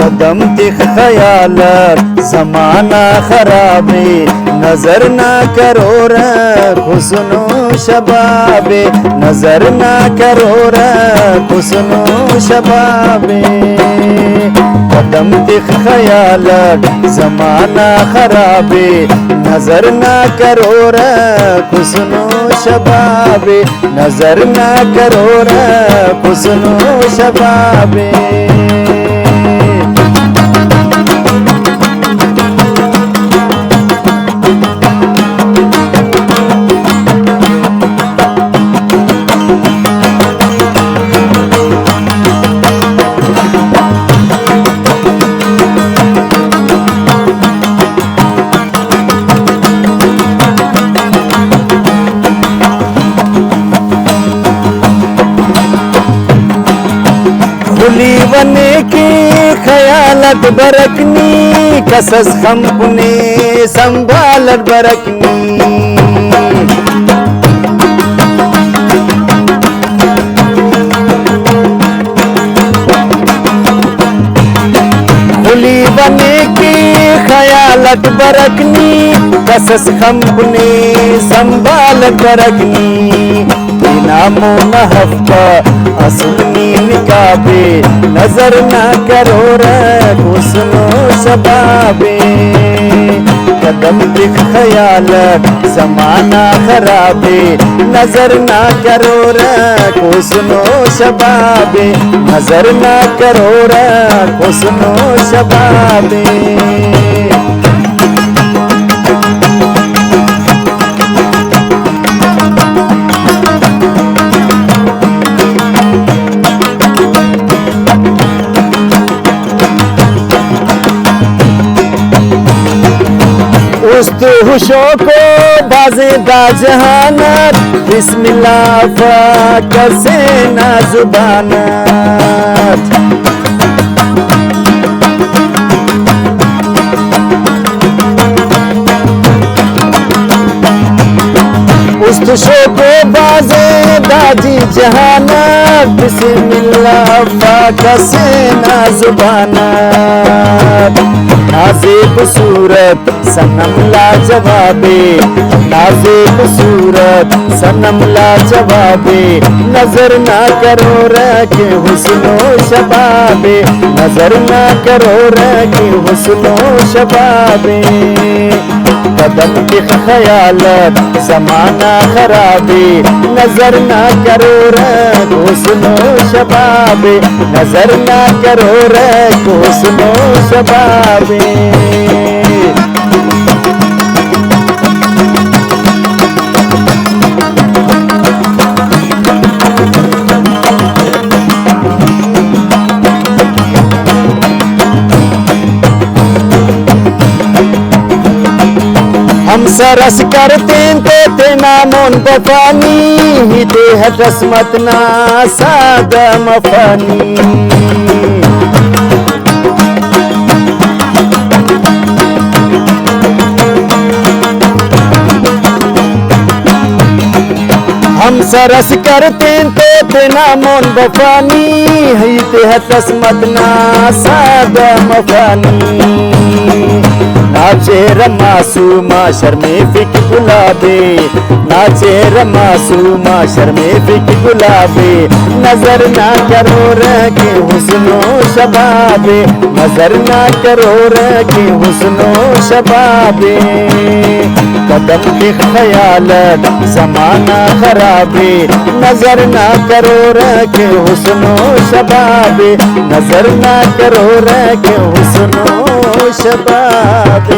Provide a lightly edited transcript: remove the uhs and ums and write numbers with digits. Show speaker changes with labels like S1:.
S1: कदम तिख ख्यालत जमाना खराबे नजर ना करो हुस्नो शबाबे नजर ना करो हुस्नो शबाबे कदम तिख ख्यालत जमाना खराबे नजर ना करो हुस्नो शबाबे नजर ना करो हुस्नो शबाबे खुली बने की ख्यालत बरकनी कसस खम्पने संभालत बरकनी खुली बने की ख्यालत बरकनी कसस खम्पने संभालत बरकनी नामो नहफ़ा असुनी निकाबे नजर ना करो हुस्नो शबाबे कदम तिख ख्यालत जमाना खराबे नजर ना करो हुस्नो शबाबे नजर ना करो हुस्नो शबाबे उस्त हुशो को बाज़ेदा जहानत बिस्मिल्लाह कसे ना जुबानत उस्त शो को बाज़ेदा जी जहानत बिस्मिल्लाह कसे ना जुबानत नाज़िब सूरत सनम लाजवाबे नाज़िब सूरत सनम लाजवाबे नजर ना करो रखे हुस्नो शबाबे नजर ना करो रखे हुस्नो शबाबे कदम तिख ख्यालत जमाना खराबे नजर ना करो हुस्नो शबाबे नजर ना करो हुस्नो शबाबे हम सरस करते ते नामोन बफानी ही देह रस्मत ना सादा मफानी हम सरस करते ते नामोन बफानी ही देह रस्मत ना सादा मफानी नाचे रमासूमा शर्मे फिक गुलाबे नाचे रमासूमा शर्मे फिक गुलाबे नजर ना करो रखे हुस्नो शबाबे नजर ना करो रखे हुस्नो शबाबे कदम तिख ख्यालत जमाना खराबे नजर ना करो रखे हुस्नो शबाबे नजर ना करो रखे हुस्नो शबाबे